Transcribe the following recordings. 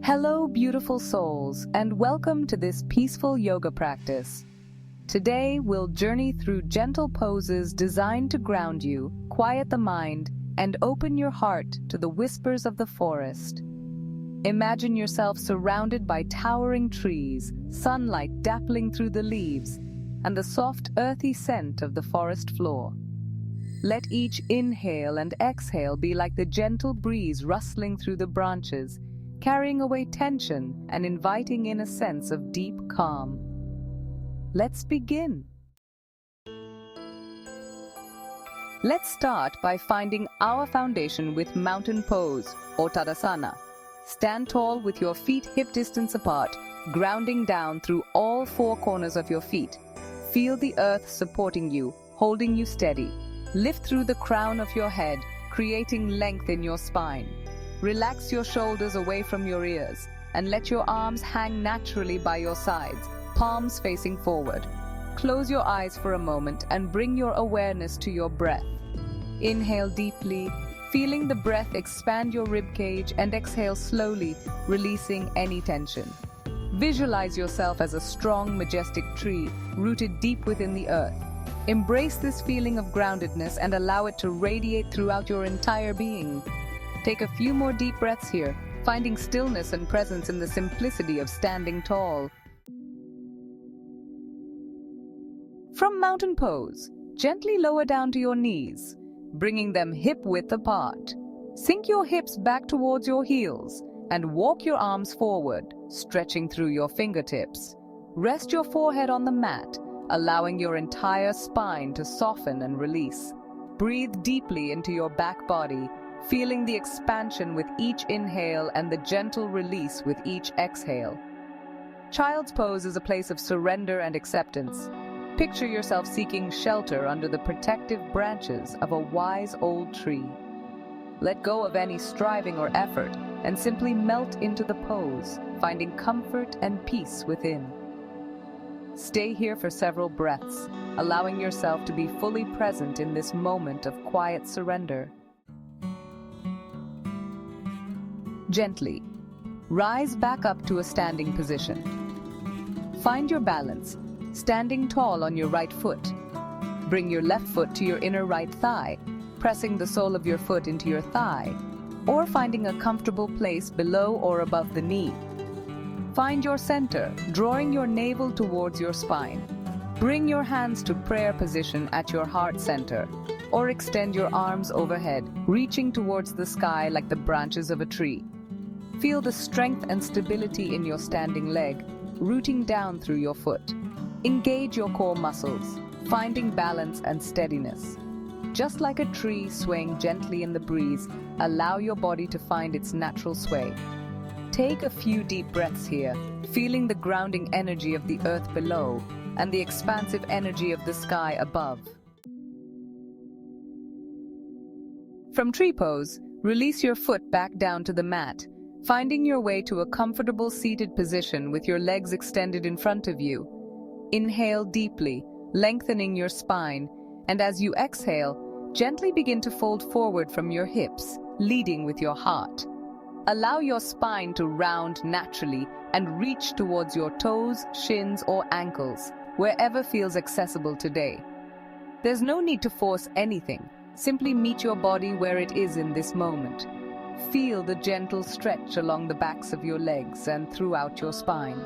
Hello, beautiful souls, and welcome to this peaceful yoga practice. Today, we'll journey through gentle poses designed to ground you, quiet the mind, and open your heart to the whispers of the forest. Imagine yourself surrounded by towering trees, sunlight dappling through the leaves, and the soft, earthy scent of the forest floor. Let each inhale and exhale be like the gentle breeze rustling through the branches, carrying away tension and inviting in a sense of deep calm. Let's begin. Let's start by finding our foundation with mountain pose or Tadasana. Stand tall with your feet hip distance apart, grounding down through all four corners of your feet. Feel the earth supporting you, holding you steady. Lift through the crown of your head, creating length in your spine. Relax your shoulders away from your ears and let your arms hang naturally by your sides, palms facing forward. Close your eyes for a moment and bring your awareness to your breath. Inhale deeply, feeling the breath expand your ribcage, and exhale slowly, releasing any tension. Visualize yourself as a strong, majestic tree rooted deep within the earth. Embrace this feeling of groundedness and allow it to radiate throughout your entire being. Take a few more deep breaths here, finding stillness and presence in the simplicity of standing tall. From mountain pose, gently lower down to your knees, bringing them hip-width apart. Sink your hips back towards your heels and walk your arms forward, stretching through your fingertips. Rest your forehead on the mat, allowing your entire spine to soften and release. Breathe deeply into your back body, feeling the expansion with each inhale and the gentle release with each exhale. Child's pose is a place of surrender and acceptance. Picture yourself seeking shelter under the protective branches of a wise old tree. Let go of any striving or effort and simply melt into the pose, finding comfort and peace within. Stay here for several breaths, allowing yourself to be fully present in this moment of quiet surrender. Gently, rise back up to a standing position. Find your balance, standing tall on your right foot. Bring your left foot to your inner right thigh, pressing the sole of your foot into your thigh, or finding a comfortable place below or above the knee. Find your center, drawing your navel towards your spine. Bring your hands to prayer position at your heart center, or extend your arms overhead, reaching towards the sky like the branches of a tree. Feel the strength and stability in your standing leg, rooting down through your foot. Engage your core muscles, finding balance and steadiness. Just like a tree swaying gently in the breeze, allow your body to find its natural sway. Take a few deep breaths here, feeling the grounding energy of the earth below and the expansive energy of the sky above. From tree pose, release your foot back down to the mat, finding your way to a comfortable seated position with your legs extended in front of you. Inhale deeply, lengthening your spine, and as you exhale, gently begin to fold forward from your hips, leading with your heart. Allow your spine to round naturally and reach towards your toes, shins, or ankles, wherever feels accessible today. There's no need to force anything. Simply meet your body where it is in this moment. Feel the gentle stretch along the backs of your legs and throughout your spine.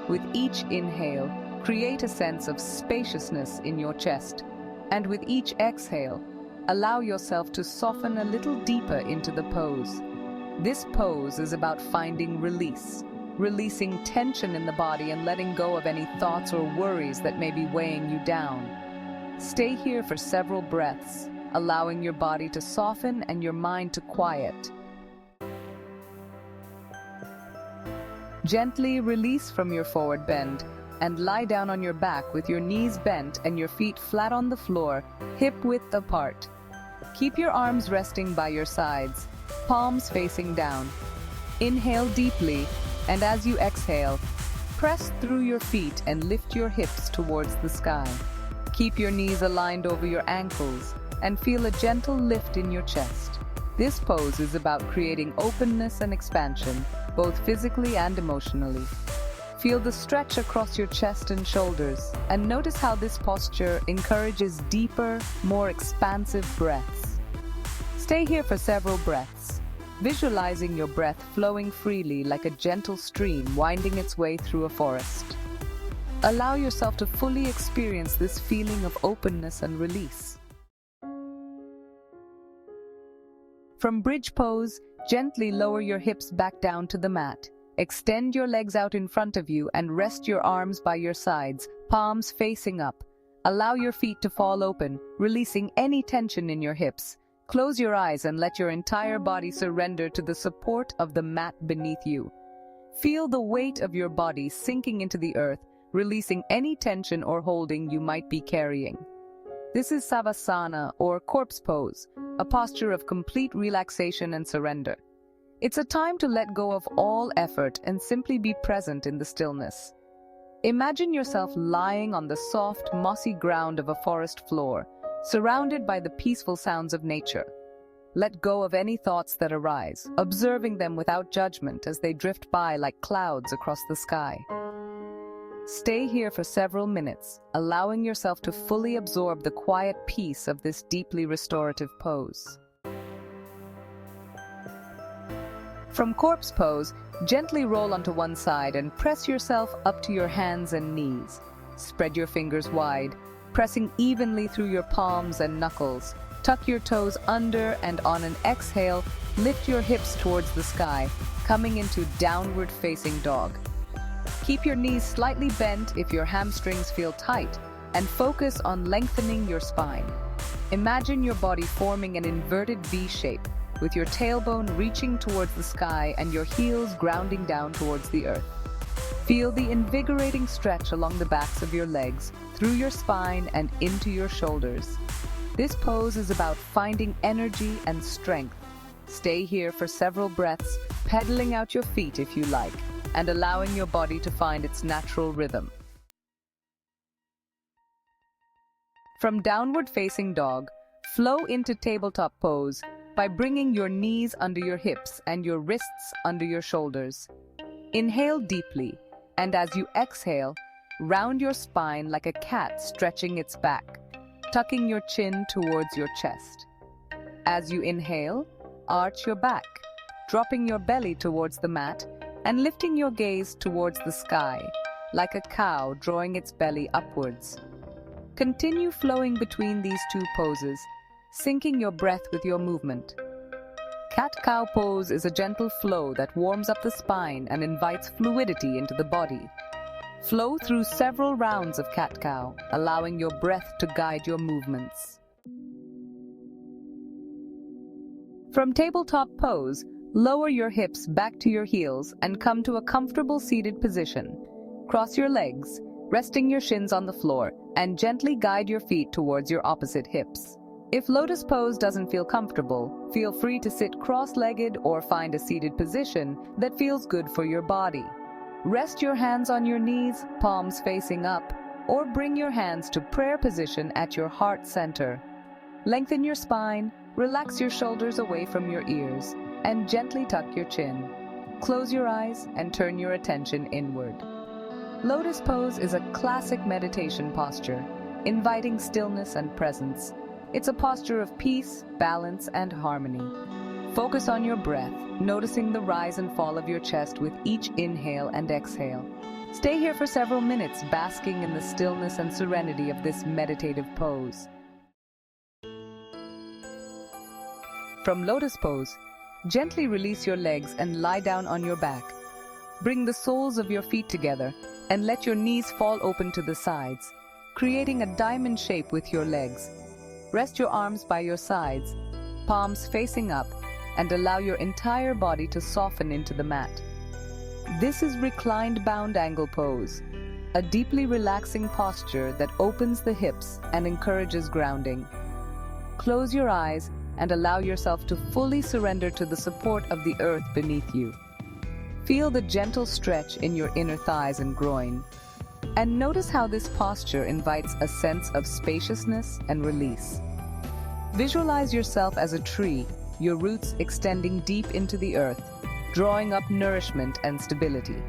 With each inhale, create a sense of spaciousness in your chest. And with each exhale, allow yourself to soften a little deeper into the pose. This pose is about finding release, releasing tension in the body and letting go of any thoughts or worries that may be weighing you down. Stay here for several breaths, allowing your body to soften and your mind to quiet. Gently release from your forward bend and lie down on your back with your knees bent and your feet flat on the floor, hip-width apart. Keep your arms resting by your sides, palms facing down. Inhale deeply, and as you exhale, press through your feet and lift your hips towards the sky. Keep your knees aligned over your ankles and feel a gentle lift in your chest. This pose is about creating openness and expansion, both physically and emotionally. Feel the stretch across your chest and shoulders, and notice how this posture encourages deeper, more expansive breaths. Stay here for several breaths, visualizing your breath flowing freely like a gentle stream winding its way through a forest. Allow yourself to fully experience this feeling of openness and release. From bridge pose, gently lower your hips back down to the mat. Extend your legs out in front of you and rest your arms by your sides, palms facing up. Allow your feet to fall open, releasing any tension in your hips. Close your eyes and let your entire body surrender to the support of the mat beneath you. Feel the weight of your body sinking into the earth, releasing any tension or holding you might be carrying. This is Savasana, or corpse pose, a posture of complete relaxation and surrender. It's a time to let go of all effort and simply be present in the stillness. Imagine yourself lying on the soft, mossy ground of a forest floor, surrounded by the peaceful sounds of nature. Let go of any thoughts that arise, observing them without judgment as they drift by like clouds across the sky. Stay here for several minutes, allowing yourself to fully absorb the quiet peace of this deeply restorative pose. From corpse pose, gently roll onto one side and press yourself up to your hands and knees. Spread your fingers wide, pressing evenly through your palms and knuckles. Tuck your toes under, and on an exhale, lift your hips towards the sky, coming into downward facing dog. Keep your knees slightly bent if your hamstrings feel tight, and focus on lengthening your spine. Imagine your body forming an inverted V shape, with your tailbone reaching towards the sky and your heels grounding down towards the earth. Feel the invigorating stretch along the backs of your legs, through your spine and into your shoulders. This pose is about finding energy and strength. Stay here for several breaths, pedaling out your feet if you like, and allowing your body to find its natural rhythm. From downward facing dog, flow into tabletop pose by bringing your knees under your hips and your wrists under your shoulders. Inhale deeply, and as you exhale, round your spine like a cat stretching its back, tucking your chin towards your chest. As you inhale, arch your back, dropping your belly towards the mat and lifting your gaze towards the sky, like a cow drawing its belly upwards. Continue flowing between these two poses, syncing your breath with your movement. Cat-cow pose is a gentle flow that warms up the spine and invites fluidity into the body. Flow through several rounds of cat-cow, allowing your breath to guide your movements. From tabletop pose, lower your hips back to your heels and come to a comfortable seated position. Cross your legs, resting your shins on the floor, and gently guide your feet towards your opposite hips. If lotus pose doesn't feel comfortable, feel free to sit cross-legged or find a seated position that feels good for your body. Rest your hands on your knees, palms facing up, or bring your hands to prayer position at your heart center. Lengthen your spine, relax your shoulders away from your ears, and gently tuck your chin. Close your eyes and turn your attention inward. Lotus pose is a classic meditation posture, inviting stillness and presence. It's a posture of peace, balance, and harmony. Focus on your breath, noticing the rise and fall of your chest with each inhale and exhale. Stay here for several minutes, basking in the stillness and serenity of this meditative pose. From lotus pose, gently release your legs and lie down on your back. Bring the soles of your feet together and let your knees fall open to the sides, creating a diamond shape with your legs. Rest your arms by your sides, palms facing up, and allow your entire body to soften into the mat. This is reclined bound angle pose, a deeply relaxing posture that opens the hips and encourages grounding. Close your eyes and allow yourself to fully surrender to the support of the earth beneath you. Feel the gentle stretch in your inner thighs and groin, and notice how this posture invites a sense of spaciousness and release. Visualize yourself as a tree, your roots extending deep into the earth, drawing up nourishment and stability.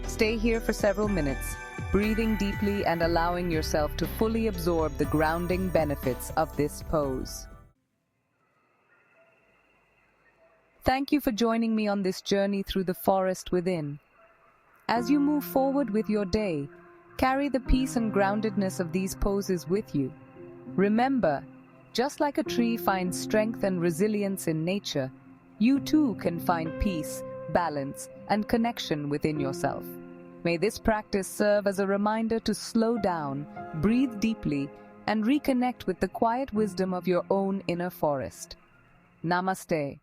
Stay here for several minutes, breathing deeply and allowing yourself to fully absorb the grounding benefits of this pose. Thank you for joining me on this journey through the forest within. As you move forward with your day, carry the peace and groundedness of these poses with you. Remember, just like a tree finds strength and resilience in nature, you too can find peace, balance, and connection within yourself. May this practice serve as a reminder to slow down, breathe deeply, and reconnect with the quiet wisdom of your own inner forest. Namaste.